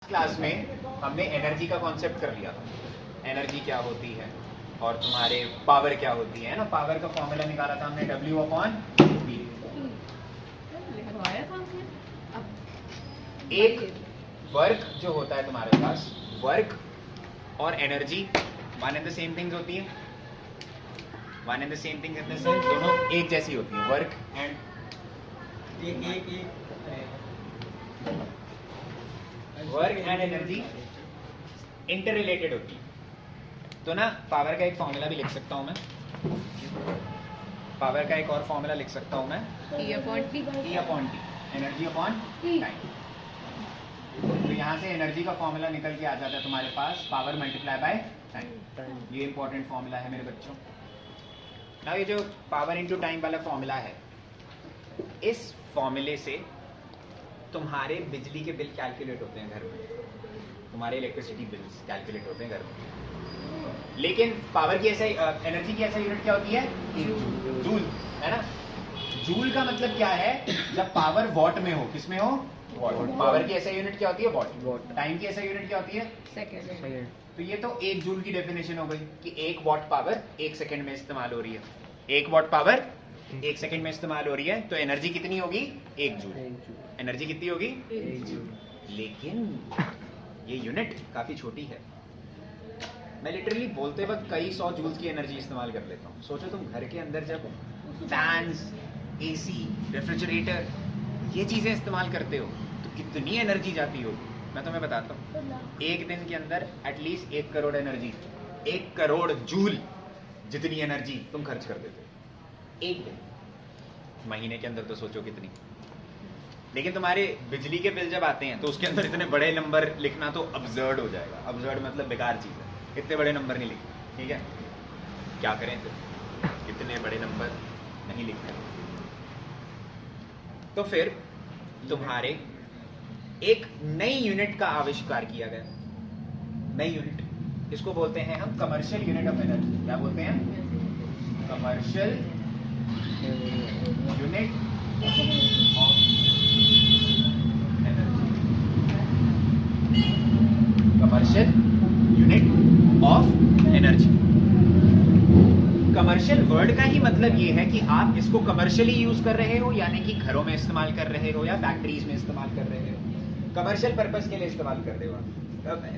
Class में हमने energy का कॉन्सेप्ट कर लिया था, एनर्जी क्या होती है और तुम्हारे पावर क्या होती है ना। पावर का फॉर्मूला निकाला था हमने W/V। एक वर्क जो होता है तुम्हारे पास, वर्क और energy one and the same things होती है। One and the same thing in the sense दोनों एक जैसी होती है, work and work and energy inter related होती है। तो ना पावर का एक फॉर्मूला भी लिख सकता हूं मैं, पावर का एक और फॉर्मूला लिख सकता हूं मैं, E/T, एनर्जी अपॉन टाइम। तो यहाँ से एनर्जी का फॉर्मूला निकल के आ जाता है तुम्हारे पास, पावर मल्टीप्लाई बाय टाइम। ये इंपॉर्टेंट फॉर्मूला है मेरे बच्चों। ना ये जो पावर इनटू टाइम वाला फॉर्मूला है, इस फॉर्मूले से तुम्हारे बिजली के बिल कैलकुलेट होते हैं घर में, तुम्हारे इलेक्ट्रिसिटी बिल्स कैलकुलेट होते हैं घर में। लेकिन पावर की ऐसा, एनर्जी की ऐसा यूनिट क्या होती है? जूल, है ना। जूल का मतलब क्या है? जब पावर वॉट में हो, किस में हो? वॉट। पावर की ऐसा यूनिट क्या होती है? वॉट। टाइम की ऐसा यूनिट क्या होती है? सेकेंड। तो ये तो एक जूल की डेफिनेशन हो गई कि एक वॉट पावर एक सेकेंड में इस्तेमाल हो रही है। एक वॉट पावर एक सेकेंड में इस्तेमाल हो रही है, तो एनर्जी कितनी होगी? एक जूल। एनर्जी कितनी होगी? एक जूल। लेकिन ये यूनिट काफी छोटी है। मैं लिटरली बोलते वक्त कई 100 जूल्स की एनर्जी इस्तेमाल कर लेता हूँ। सोचो तुम घर के अंदर जब फैंस, एसी, रेफ्रिजरेटर ये चीजें इस्तेमाल करते हो तो कितनी एनर्जी जाती होगी। मैं तुम्हें बताता हूँ, एक दिन के अंदर at least 1 crore energy, 1 crore joule जितनी एनर्जी तुम खर्च कर देते हो एक दिन। महीने के अंदर तो सोचो कितनी। लेकिन तुम्हारे बिजली के बिल जब आते हैं तो उसके अंदर इतने बड़े नंबर लिखना तो अब्सर्ड हो जाएगा। अब्सर्ड मतलब बेकार चीज है, इतने बड़े नंबर नहीं लिखने, ठीक है। क्या करें फिर, इतने बड़े नंबर नहीं लिखने। तो फिर तुम्हारे एक नई यूनिट का आविष्कार किया गया। नई यूनिट, इसको बोलते हैं हम कमर्शियल यूनिट ऑफ एनर्जी। क्या बोलते हैं? Commercial unit of energy. Commercial unit of energy. Commercial word का ही मतलब ये है कि आप इसको कमर्शियली यूज कर रहे हो, यानी कि घरों में इस्तेमाल कर रहे हो या फैक्ट्रीज में इस्तेमाल कर रहे हो। कमर्शियल पर्पस के लिए इस्तेमाल कर रहे हो,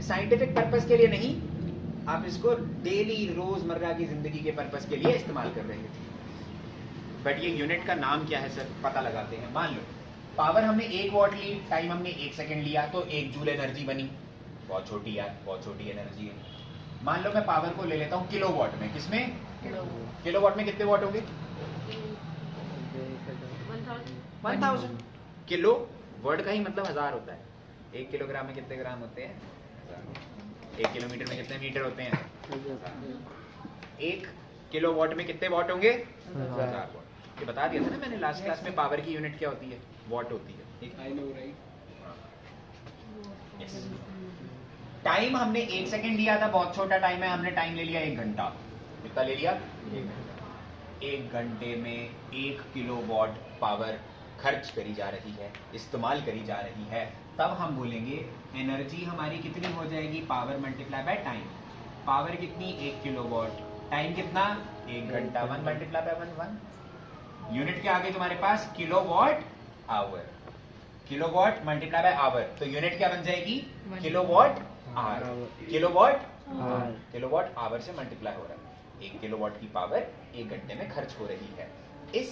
साइंटिफिक पर्पस के लिए नहीं। आप इसको डेली रोजमर्रा की जिंदगी के पर्पस के लिए इस्तेमाल कर रहे हो। बट ये यूनिट का नाम क्या है सर, पता लगाते हैं। मान लो पावर हमने 1 वॉट ली, टाइम हमने 1 सेकेंड लिया, तो 1 जूल एनर्जी बनी। बहुत छोटी यार, बहुत छोटी एनर्जी है। मान लो मैं पावर को ले लेता हूँ किलो वॉट में। किसमें? किलो वॉट में कितने वॉट होंगे? 1000। किलो वर्ड का ही मतलब 1000 होता है। 1 किलोग्राम में कितने ग्राम होते हैं? 1000। 1 किलोमीटर में कितने मीटर होते हैं? 1 किलो वॉट में कितने वॉट होंगे? 1000 वॉट। ये बता दिया था ना मैंने लास्ट क्लास में, पावर की यूनिट क्या होती है? वॉट होती है। टाइम हमने 1 सेकेंड लिया था, बहुत छोटा टाइम है। हमने टाइम ले लिया 1 घंटा। कितना ले लिया? 1 घंटे में 1 किलो वॉट पावर खर्च करी जा रही है, इस्तेमाल करी जा रही है। तब हम बोलेंगे एनर्जी हमारी कितनी हो जाएगी? Power multiply by time. Power कितनी? 1 किलो वॉट। टाइम कितना? 1 घंटा। 1 मल्टीप्लाई बाय 1। यूनिट क्या आ गई तुम्हारे पास? Kilo watt hour. Kilo watt multiply by hour, तो यूनिट क्या बन जाएगी? Kilo watt hour. Kilo watt hour, kilo watt hour से मल्टीप्लाई हो रहा है। 1 किलो वॉट की पावर 1 घंटे में खर्च हो रही है। इस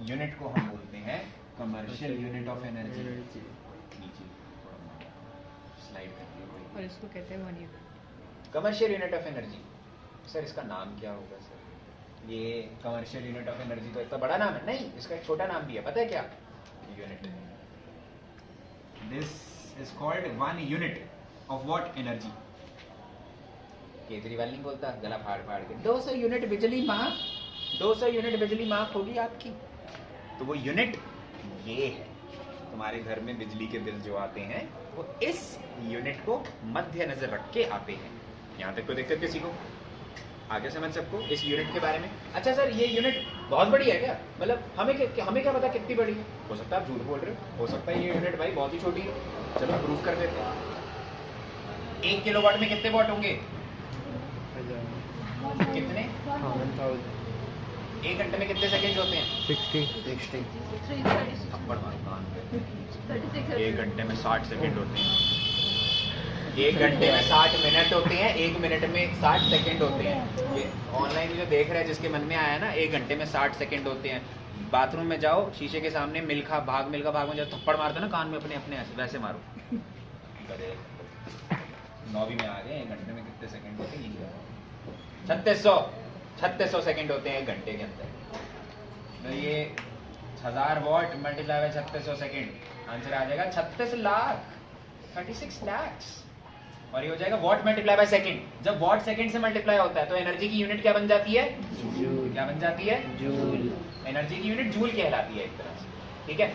यूनिट को हम बोलते हैं कमर्शियल यूनिट ऑफ एनर्जी। नीचे स्लाइड करके, और इसको कहते हैं unit. Commercial unit of energy. Sir इसका नाम क्या होगा सर? ये कमर्शियल यूनिट ऑफ एनर्जी तो इतना बड़ा नाम है। नहीं, इसका एक छोटा नाम भी है, पता है क्या? Unit. This is called 1 unit of what? Energy. Kejriwal नहीं बोलता गला फाड़ फाड़ के 200 यूनिट बिजली माफ, 200 यूनिट बिजली माफ होगी आपकी। तो वो यूनिट ये है। तुम्हारे घर में बिजली के बिल जो आते हैं वो इस यूनिट को मध्य नजर रख के आते हैं। यहाँ तक कोई दिक्कत किसी को? आगे समझ सबको इस यूनिट के बारे में? अच्छा सर ये यूनिट बहुत बड़ी है क्या? मतलब हमें क्या पता कितनी बड़ी है? हो सकता है आप झूठ बोल रहे हो सकता है ये यूनिट भाई बहुत ही छोटी है। चलो प्रूफ कर देते हैं। 1 किलोवाट में कितने वॉट होंगे? कितने? 1 घंटे में कितने सेकंड होते हैं? 60 थप्पड़ मारो कान पे। 1 घंटे में 60 सेकंड होते हैं। 1 घंटे में 60 मिनट होते हैं, 1 मिनट में 60 सेकंड होते हैं। ये ऑनलाइन जो देख रहा है, जिसके मन में आया ना 1 घंटे में 60 सेकंड होते हैं, बाथरूम में जाओ, शीशे के सामने मिल्खा भाग में जब थप्पड़ मारते ना कान में अपने अपने ऐसे वैसे मारो। 9वीं में आ गए। 1 घंटे में कितने सेकंड होते हैं? 3600 सेकंड होते हैं 1 घंटे के अंदर। तो ये 1000 watt multiply by 3600 second, answer आ जाएगा 36 लाख, 36 lakhs। और ये हो जाएगा वॉट मल्टीप्लाई बाय सेकंड। जब वॉट सेकंड से मल्टीप्लाई होता है तो एनर्जी की यूनिट क्या बन जाती है? जूल। क्या बन जाती है? जूल। एनर्जी की यूनिट जूल कहलाती है एक तरह से, ठीक है।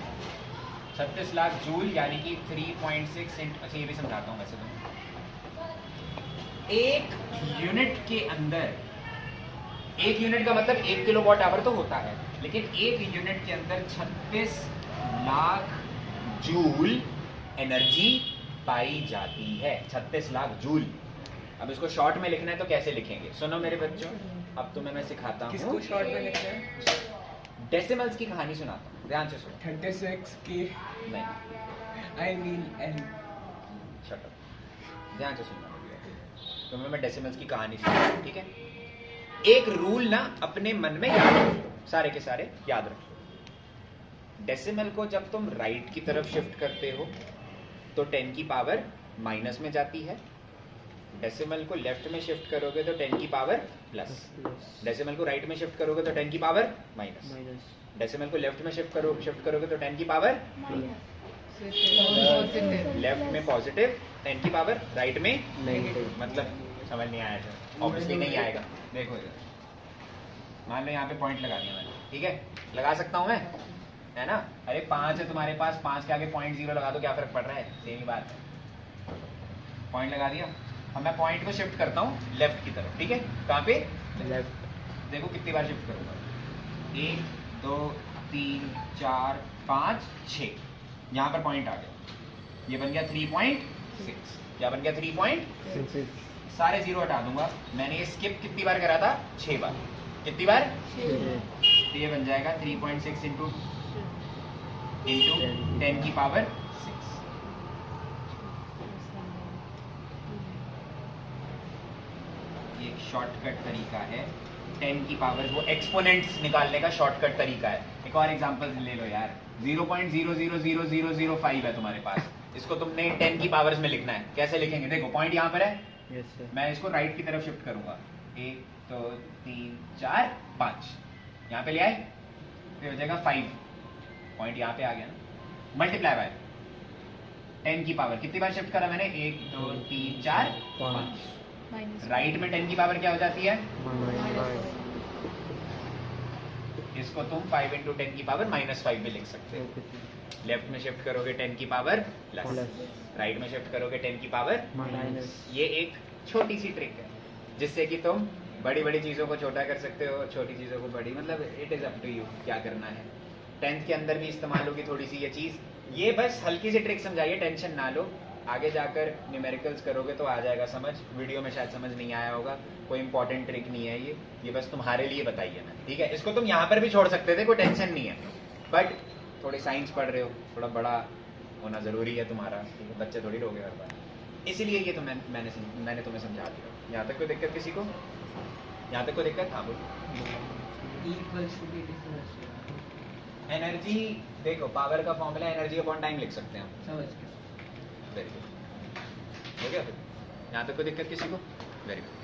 36 लाख जूल यानी कि 3.6 अच्छा ये भी समझाता हूँ वैसे तो। एक यूनिट के अंदर, एक यूनिट का मतलब 1 किलोवाट आवर तो होता है, लेकिन एक यूनिट के अंदर 36 लाख जूल एनर्जी पाई जाती है। 36 लाख जूल। अब इसको शॉर्ट में लिखना है तो कैसे लिखेंगे? सुनो मेरे बच्चों, अब तुम्हें मैं सिखाता हूँ। किसको शॉर्ट में लिखना है? डेसिमल्स की कहानी सुनाता हूँ, ध्यान से सुनो। 36 की नहीं, I mean N. Shut up, ध्यान से सुनना। तुम्हें मैं डेसिमल्स की कहानी सुनाता हूँ, ठीक है। एक रूल ना अपने मन में याद रखो, सारे के सारे याद रखो। डेसिमल को जब तुम राइट की तरफ शिफ्ट करते हो तो 10 की पावर माइनस में जाती है। डेसिमल को लेफ्ट में शिफ्ट करोगे तो 10 की पावर प्लस। डेसिमल को राइट में शिफ्ट करोगे तो 10 की पावर माइनस। डेसिमल को लेफ्ट में शिफ्ट करोगे तो 10 की पावर लेफ्ट में पॉजिटिव, 10 की पावर राइट में नेगेटिव। मतलब समझ नहीं आया सर, ऑब्वियसली नहीं आएगा। देखो इधर, मान लो यहाँ पे पॉइंट लगा दिया मैंने, ठीक है, लगा सकता हूँ मैं, है ना। अरे 5 है तुम्हारे पास, 5 के आगे 0.0 लगा दो, क्या फर्क पड़ रहा है? सेम ही बात है। पॉइंट लगा दिया, अब मैं पॉइंट को शिफ्ट करता हूँ लेफ्ट की तरफ, ठीक है। कहाँ पे? लेफ्ट। देखो कितनी बार शिफ्ट करूंगा, 1 2 3 4 5 6, यहाँ पर पॉइंट आ गया, ये बन गया 3.6। क्या बन गया? 3. सारे जीरो हटा दूंगा। मैंने ये स्किप कितनी बार करा था? 6 बार। कितनी बार? तो ये बन जाएगा 3.6 इंटू 10 की पावर 6। ये एक शॉर्टकट तरीका है 10 की पावर, वो एक्सपोनेंट्स निकालने का शॉर्टकट तरीका है। एक और एग्जांपल ले लो यार, 0.000005 है तुम्हारे पास, इसको तुमने 10 की पावर्स में लिखना है। कैसे लिखेंगे? देखो पॉइंट यहाँ पर है, यस सर। मैं इसको राइट की तरफ शिफ्ट करूंगा, 1 2 3 4 5, यहाँ पे ले आए, फिर हो जाएगा 5, पॉइंट यहाँ पे आ गया ना। मल्टीप्लाई बाय 10 की पावर, कितनी बार शिफ्ट करा मैंने? 1 2 3 4 5। राइट में 10 की पावर क्या हो जाती है? इसको तुम 5 इंटू 10 की पावर -5 भी लिख सकते हो। लेफ्ट में शिफ्ट करोगे 10 की पावर प्लस, राइट में शिफ्ट करोगे 10 की पावर माइनस। ये एक छोटी सी ट्रिक है जिससे कि तुम बड़ी बड़ी चीज़ों को छोटा कर सकते हो, छोटी चीज़ों को बड़ी, मतलब it is up to you क्या करना है। 10th के अंदर भी इस्तेमाल होगी थोड़ी सी ये चीज़। ये बस हल्की सी ट्रिक समझाइए, टेंशन ना लो, आगे जाकर न्यूमेरिकल्स करोगे तो आ जाएगा समझ। वीडियो में शायद समझ नहीं आया होगा, कोई इंपॉर्टेंट ट्रिक नहीं है ये बस तुम्हारे लिए बताई है मैंने, ठीक है। इसको तुम यहाँ पर भी छोड़ सकते थे, कोई टेंशन नहीं है, बट थोड़ी साइंस पढ़ रहे हो, थोड़ा बड़ा होना ज़रूरी है तुम्हारा, बच्चे थोड़ी रोगे हर बार, इसीलिए ये तो मैंने तुम्हें समझा दिया। यहाँ तक कोई दिक्कत किसी को? यहाँ तक कोई दिक्कत? हाँ बोलो। एनर्जी देखो, पावर का फॉर्मूला एनर्जी अपॉन टाइम लिख सकते हैं हम। समझ गया। वेरी गुड, हो गया फिर? यहाँ तक कोई दिक्कत किसी को? Very good.